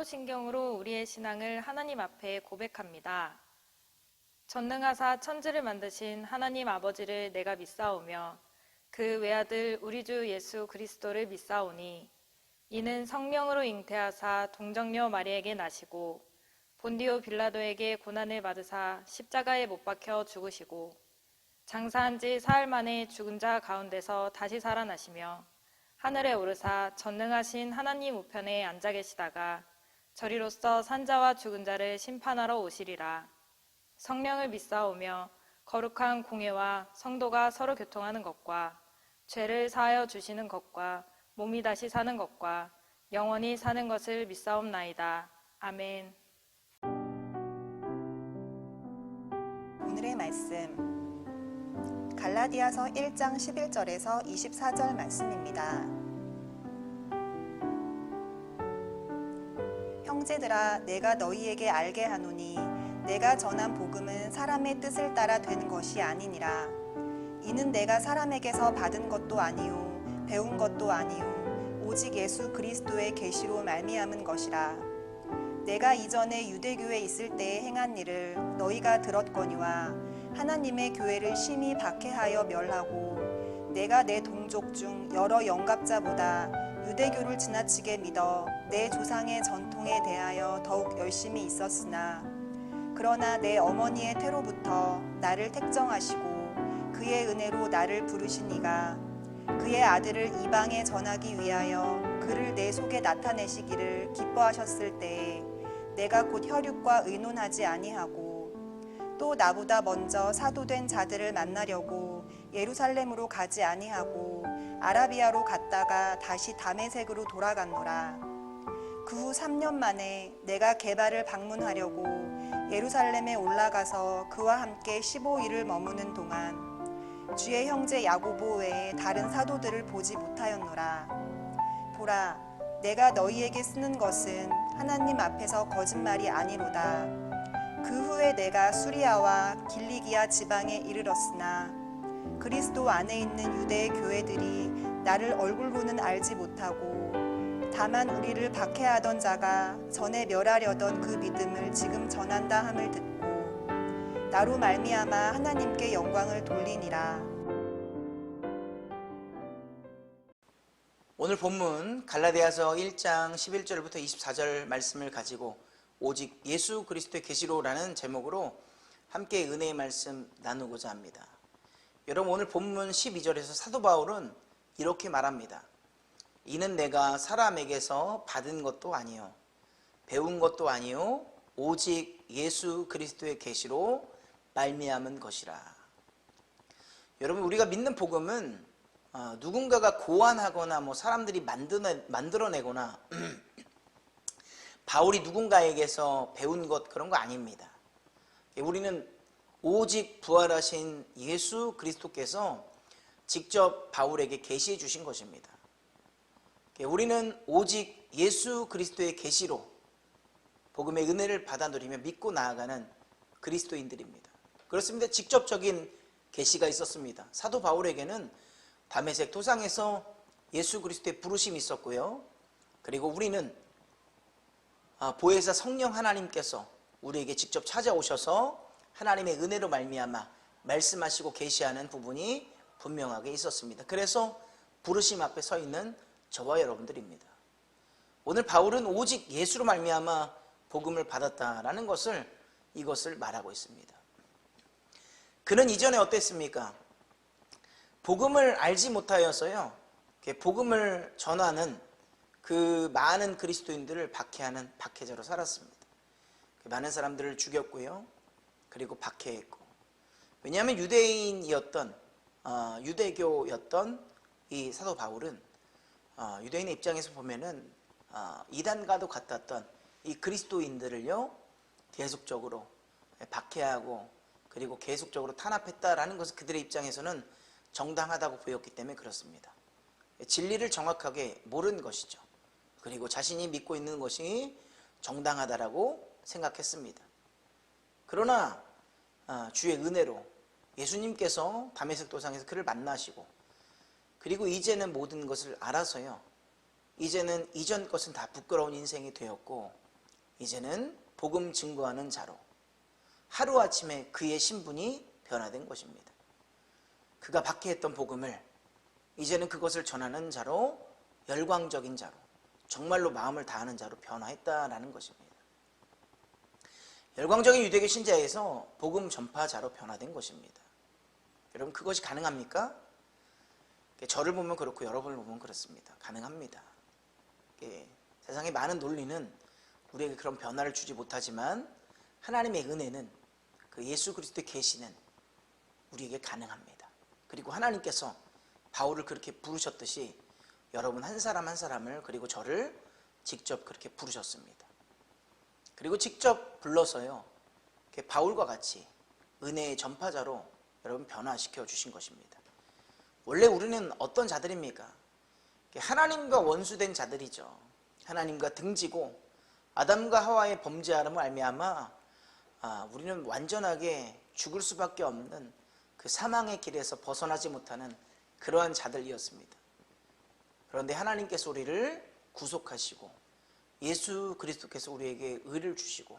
사도신경으로 우리의 신앙을 하나님 앞에 고백합니다. 전능하사 천지를 만드신 하나님 아버지를 내가 믿사오며 그 외아들 우리 주 예수 그리스도를 믿사오니 이는 성령으로 잉태하사 동정녀 마리에게 나시고 본디오 빌라도에게 고난을 받으사 십자가에 못 박혀 죽으시고 장사한 지 사흘 만에 죽은 자 가운데서 다시 살아나시며 하늘에 오르사 전능하신 하나님 우편에 앉아 계시다가 저리로서 산자와 죽은 자를 심판하러 오시리라. 성령을 믿사오며 거룩한 공회와 성도가 서로 교통하는 것과 죄를 사하여 주시는 것과 몸이 다시 사는 것과 영원히 사는 것을 믿사옵나이다. 아멘. 오늘의 말씀 갈라디아서 1장 11절에서 24절 말씀입니다. 형제들아, 내가 너희에게 알게 하노니 내가 전한 복음은 사람의 뜻을 따라 된 것이 아니니라. 이는 내가 사람에게서 받은 것도 아니요 배운 것도 아니요 오직 예수 그리스도의 계시로 말미암은 것이라. 내가 이전에 유대교에 있을 때에 행한 일을 너희가 들었거니와 하나님의 교회를 심히 박해하여 멸하고 내가 내 동족 중 여러 영갑자보다 유대교를 지나치게 믿어 내 조상의 전통에 대하여 더욱 열심히 있었으나 그러나 내 어머니의 태로부터 나를 택정하시고 그의 은혜로 나를 부르신 이가 그의 아들을 이방에 전하기 위하여 그를 내 속에 나타내시기를 기뻐하셨을 때에 내가 곧 혈육과 의논하지 아니하고 또 나보다 먼저 사도된 자들을 만나려고 예루살렘으로 가지 아니하고 아라비아로 갔다가 다시 다메섹으로 돌아갔노라. 그 후 3년 만에 내가 게바를 방문하려고 예루살렘에 올라가서 그와 함께 15일을 머무는 동안 주의 형제 야고보 외에 다른 사도들을 보지 못하였노라. 보라, 내가 너희에게 쓰는 것은 하나님 앞에서 거짓말이 아니로다. 그 후에 내가 수리아와 길리기아 지방에 이르렀으나 그리스도 안에 있는 유대의 교회들이 나를 얼굴로는 알지 못하고 다만 우리를 박해하던 자가 전에 멸하려던 그 믿음을 지금 전한다 함을 듣고 나로 말미암아 하나님께 영광을 돌리니라. 오늘 본문 갈라디아서 1장 11절부터 24절 말씀을 가지고 오직 예수 그리스도의 계시로라는 제목으로 함께 은혜의 말씀 나누고자 합니다. 여러분, 오늘 본문 12절에서 사도 바울은 이렇게 말합니다. 이는 내가 사람에게서 받은 것도 아니요 배운 것도 아니요 오직 예수 그리스도의 계시로 말미암은 것이라. 여러분, 우리가 믿는 복음은 누군가가 고안하거나 사람들이 만들어내거나 바울이 누군가에게서 배운 것, 그런 거 아닙니다. 우리는 오직 부활하신 예수 그리스도께서 직접 바울에게 계시해 주신 것입니다. 우리는 오직 예수 그리스도의 계시로 복음의 은혜를 받아 누리며 믿고 나아가는 그리스도인들입니다. 그렇습니다. 직접적인 계시가 있었습니다. 사도 바울에게는 다메섹 도상에서 예수 그리스도의 부르심이 있었고요. 그리고 우리는 보혜사 성령 하나님께서 우리에게 직접 찾아오셔서 하나님의 은혜로 말미암아 말씀하시고 계시하는 부분이 분명하게 있었습니다. 그래서 부르심 앞에 서 있는 저와 여러분들입니다. 오늘 바울은 오직 예수로 말미암아 복음을 받았다라는 것을 이것을 말하고 있습니다. 그는 이전에 어땠습니까? 복음을 알지 못하여서요, 복음을 전하는 그 많은 그리스도인들을 박해하는 박해자로 살았습니다. 많은 사람들을 죽였고요, 그리고 박해했고. 왜냐하면 유대인이었던 유대교였던 이 사도 바울은 유대인의 입장에서 보면은 이단과도 같았던 이 그리스도인들을요 계속적으로 박해하고 그리고 계속적으로 탄압했다라는 것은 그들의 입장에서는 정당하다고 보였기 때문에 그렇습니다. 진리를 정확하게 모르는 것이죠. 그리고 자신이 믿고 있는 것이 정당하다라고 생각했습니다. 그러나 주의 은혜로 예수님께서 다메섹 도상에서 그를 만나시고, 그리고 이제는 모든 것을 알아서요, 이제는 이전 것은 다 부끄러운 인생이 되었고 이제는 복음 증거하는 자로 하루아침에 그의 신분이 변화된 것입니다. 그가 받게 했던 복음을 이제는 그것을 전하는 자로, 열광적인 자로, 정말로 마음을 다하는 자로 변화했다라는 것입니다. 열광적인 유대교 신자에서 복음 전파자로 변화된 것입니다. 여러분, 그것이 가능합니까? 저를 보면 그렇고 여러분을 보면 그렇습니다. 가능합니다. 세상의 많은 논리는 우리에게 그런 변화를 주지 못하지만 하나님의 은혜는, 그 예수 그리스도의 계시는 우리에게 가능합니다. 그리고 하나님께서 바울을 그렇게 부르셨듯이 여러분 한 사람 한 사람을, 그리고 저를 직접 그렇게 부르셨습니다. 그리고 직접 불러서요, 바울과 같이 은혜의 전파자로 여러분 변화시켜 주신 것입니다. 원래 우리는 어떤 자들입니까? 하나님과 원수된 자들이죠. 하나님과 등지고 아담과 하와의 범죄함을 알미암아 우리는 완전하게 죽을 수밖에 없는 그 사망의 길에서 벗어나지 못하는 그러한 자들이었습니다. 그런데 하나님께서 우리를 구속하시고 예수 그리스도께서 우리에게 의를 주시고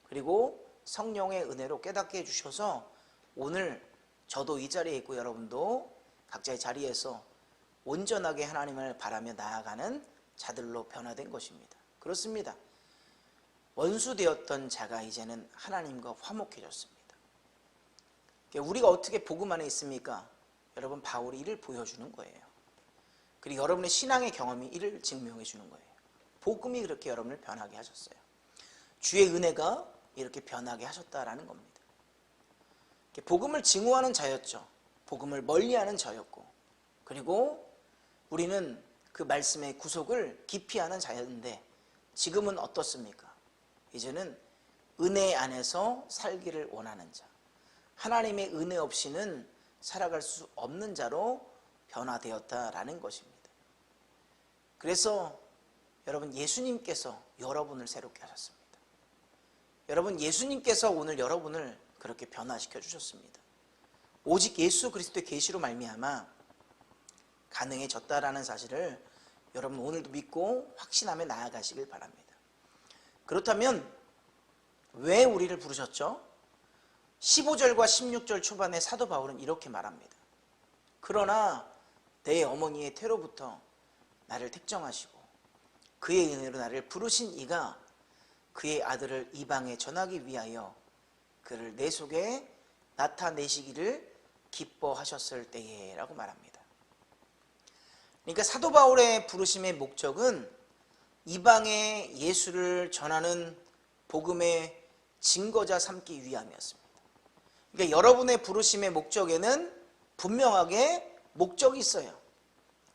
그리고 성령의 은혜로 깨닫게 해주셔서 오늘 저도 이 자리에 있고 여러분도 각자의 자리에서 온전하게 하나님을 바라며 나아가는 자들로 변화된 것입니다. 그렇습니다. 원수되었던 자가 이제는 하나님과 화목해졌습니다. 우리가 어떻게 복음 안에 있습니까? 여러분, 바울이 이를 보여주는 거예요. 그리고 여러분의 신앙의 경험이 이를 증명해 주는 거예요. 복음이 그렇게 여러분을 변하게 하셨어요. 주의 은혜가 이렇게 변하게 하셨다라는 겁니다. 복음을 증오하는 자였죠. 복음을 멀리하는 자였고, 그리고 우리는 그 말씀의 구속을 기피하는 자였는데 지금은 어떻습니까? 이제는 은혜 안에서 살기를 원하는 자, 하나님의 은혜 없이는 살아갈 수 없는 자로 변화되었다라는 것입니다. 그래서 여러분, 예수님께서 여러분을 새롭게 하셨습니다. 여러분, 예수님께서 오늘 여러분을 그렇게 변화시켜 주셨습니다. 오직 예수 그리스도의 계시로 말미암아 가능해졌다라는 사실을 여러분 오늘도 믿고 확신하며 나아가시길 바랍니다. 그렇다면 왜 우리를 부르셨죠? 15절과 16절 초반에 사도 바울은 이렇게 말합니다. 그러나 내 어머니의 태로부터 나를 택정하시고 그의 은혜로 나를 부르신 이가 그의 아들을 이방에 전하기 위하여 그를 내 속에 나타내시기를 기뻐하셨을 때에 라고 말합니다. 그러니까 사도 바울의 부르심의 목적은 이방에 예수를 전하는 복음의 증거자 삼기 위함이었습니다. 그러니까 여러분의 부르심의 목적에는 분명하게 목적이 있어요.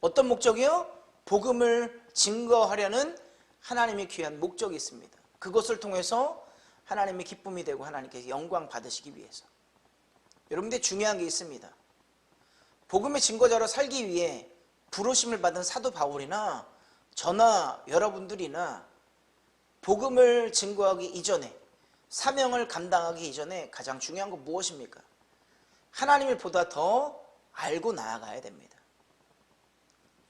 어떤 목적이요? 복음을 증거하려는 하나님의 귀한 목적이 있습니다. 그것을 통해서 하나님의 기쁨이 되고 하나님께서 영광 받으시기 위해서. 여러분들 중요한 게 있습니다. 복음의 증거자로 살기 위해 부르심을 받은 사도 바울이나 저나 여러분들이나 복음을 증거하기 이전에, 사명을 감당하기 이전에 가장 중요한 건 무엇입니까? 하나님을 보다 더 알고 나아가야 됩니다.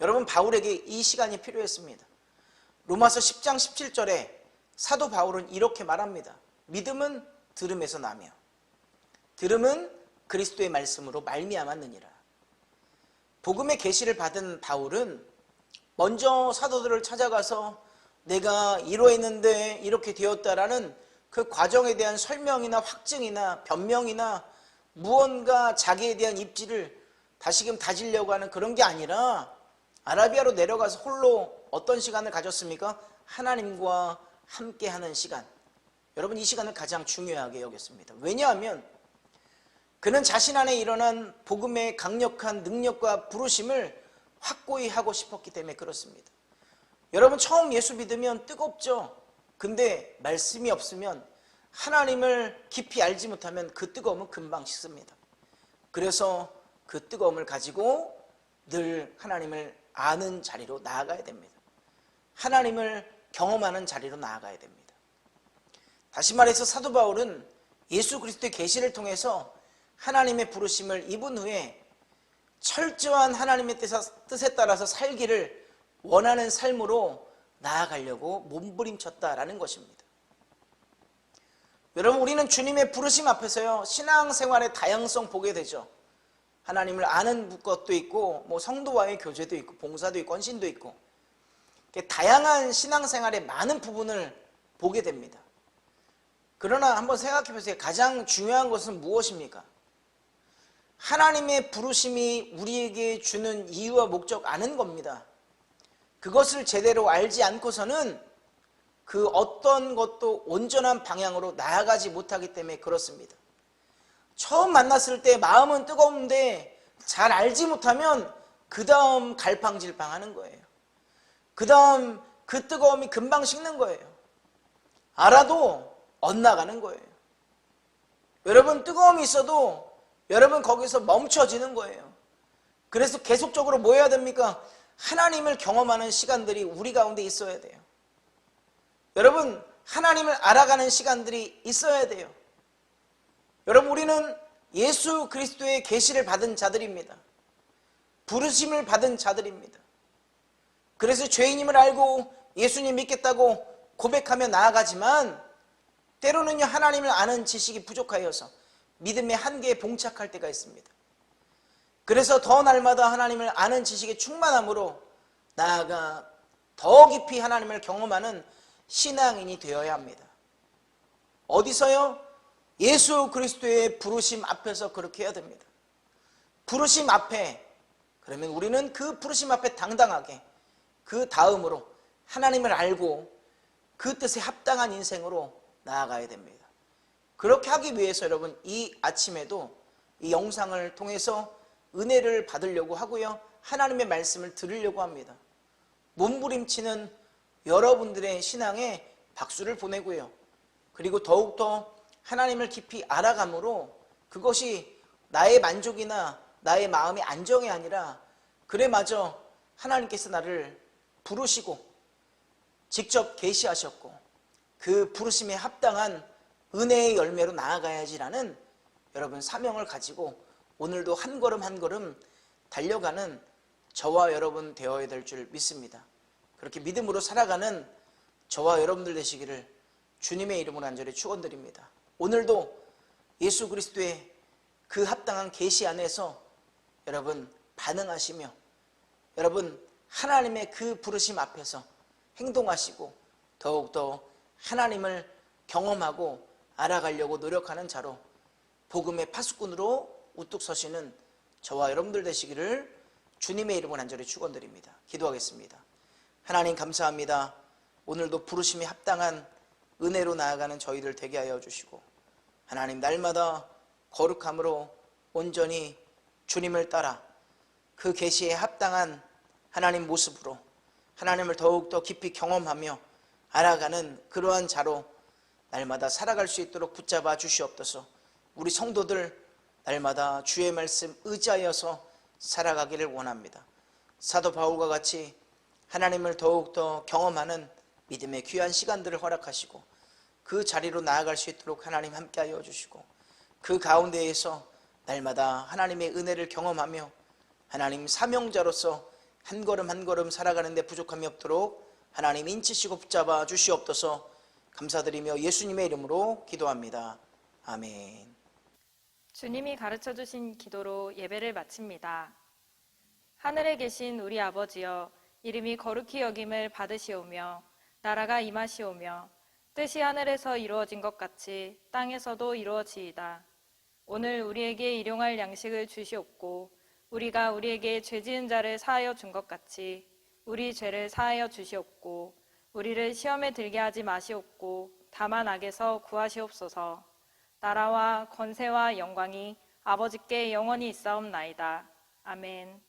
여러분, 바울에게 이 시간이 필요했습니다. 로마서 10장 17절에 사도 바울은 이렇게 말합니다. 믿음은 들음에서 나며 들음은 그리스도의 말씀으로 말미암았느니라. 복음의 계시를 받은 바울은 먼저 사도들을 찾아가서 내가 이러했는데 이렇게 되었다라는 그 과정에 대한 설명이나 확증이나 변명이나 무언가 자기에 대한 입지를 다시금 다지려고 하는 그런 게 아니라 아라비아로 내려가서 홀로 어떤 시간을 가졌습니까? 하나님과 함께하는 시간. 여러분, 이 시간을 가장 중요하게 여겼습니다. 왜냐하면 그는 자신 안에 일어난 복음의 강력한 능력과 부르심을 확고히 하고 싶었기 때문에 그렇습니다. 여러분, 처음 예수 믿으면 뜨겁죠. 근데 말씀이 없으면, 하나님을 깊이 알지 못하면 그 뜨거움은 금방 식습니다. 그래서 그 뜨거움을 가지고 늘 하나님을 아는 자리로 나아가야 됩니다. 하나님을 경험하는 자리로 나아가야 됩니다. 다시 말해서 사도 바울은 예수 그리스도의 계시를 통해서 하나님의 부르심을 입은 후에 철저한 하나님의 뜻에 따라서 살기를 원하는 삶으로 나아가려고 몸부림쳤다라는 것입니다. 여러분, 우리는 주님의 부르심 앞에서요, 신앙생활의 다양성 보게 되죠. 하나님을 아는 것도 있고, 성도와의 교제도 있고, 봉사도 있고, 헌신도 있고, 다양한 신앙생활의 많은 부분을 보게 됩니다. 그러나 한번 생각해 보세요. 가장 중요한 것은 무엇입니까? 하나님의 부르심이 우리에게 주는 이유와 목적 아는 겁니다. 그것을 제대로 알지 않고서는 그 어떤 것도 온전한 방향으로 나아가지 못하기 때문에 그렇습니다. 처음 만났을 때 마음은 뜨거운데 잘 알지 못하면 그 다음 갈팡질팡하는 거예요. 그 다음 그 뜨거움이 금방 식는 거예요. 알아도 엇나가는 거예요. 여러분, 뜨거움이 있어도 여러분 거기서 멈춰지는 거예요. 그래서 계속적으로 뭐 해야 됩니까? 하나님을 경험하는 시간들이 우리 가운데 있어야 돼요. 여러분, 하나님을 알아가는 시간들이 있어야 돼요. 여러분, 우리는 예수 그리스도의 계시를 받은 자들입니다. 부르심을 받은 자들입니다. 그래서 죄인임을 알고 예수님 믿겠다고 고백하며 나아가지만 때로는요, 하나님을 아는 지식이 부족하여서 믿음의 한계에 봉착할 때가 있습니다. 그래서 더 날마다 하나님을 아는 지식의 충만함으로 나아가 더 깊이 하나님을 경험하는 신앙인이 되어야 합니다. 어디서요? 예수 그리스도의 부르심 앞에서 그렇게 해야 됩니다. 부르심 앞에, 그러면 우리는 그 부르심 앞에 당당하게 그 다음으로 하나님을 알고 그 뜻에 합당한 인생으로 나아가야 됩니다. 그렇게 하기 위해서 여러분, 이 아침에도 이 영상을 통해서 은혜를 받으려고 하고요, 하나님의 말씀을 들으려고 합니다. 몸부림치는 여러분들의 신앙에 박수를 보내고요, 그리고 더욱더 하나님을 깊이 알아감으로 그것이 나의 만족이나 나의 마음의 안정이 아니라, 그래 마저 하나님께서 나를 부르시고 직접 계시하셨고 그 부르심에 합당한 은혜의 열매로 나아가야지라는 여러분 사명을 가지고 오늘도 한 걸음 한 걸음 달려가는 저와 여러분 되어야 될 줄 믿습니다. 그렇게 믿음으로 살아가는 저와 여러분들 되시기를 주님의 이름으로 간절히 축원드립니다. 오늘도 예수 그리스도의 그 합당한 계시 안에서 여러분 반응하시며 여러분 하나님의 그 부르심 앞에서 행동하시고 더욱더 하나님을 경험하고 알아가려고 노력하는 자로 복음의 파수꾼으로 우뚝 서시는 저와 여러분들 되시기를 주님의 이름으로 간절히 축원드립니다. 기도하겠습니다. 하나님 감사합니다. 오늘도 부르심이 합당한 은혜로 나아가는 저희들 되게 하여 주시고 하나님 날마다 거룩함으로 온전히 주님을 따라 그 계시에 합당한 하나님 모습으로 하나님을 더욱더 깊이 경험하며 알아가는 그러한 자로 날마다 살아갈 수 있도록 붙잡아 주시옵소서. 우리 성도들 날마다 주의 말씀 의지하여서 살아가기를 원합니다. 사도 바울과 같이 하나님을 더욱더 경험하는 믿음의 귀한 시간들을 허락하시고 그 자리로 나아갈 수 있도록 하나님 함께하여 주시고 그 가운데에서 날마다 하나님의 은혜를 경험하며 하나님 사명자로서 한 걸음 한 걸음 살아가는 데 부족함이 없도록 하나님 인치시고 붙잡아 주시옵소서. 감사드리며 예수님의 이름으로 기도합니다. 아멘. 주님이 가르쳐 주신 기도로 예배를 마칩니다. 하늘에 계신 우리 아버지여, 이름이 거룩히 여김을 받으시오며 나라가 임하시오며 뜻이 하늘에서 이루어진 것 같이 땅에서도 이루어지이다. 오늘 우리에게 일용할 양식을 주시옵고 우리가 우리에게 죄 지은 자를 사하여 준 것 같이 우리 죄를 사하여 주시옵고 우리를 시험에 들게 하지 마시옵고 다만 악에서 구하시옵소서. 나라와 권세와 영광이 아버지께 영원히 있사옵나이다. 아멘.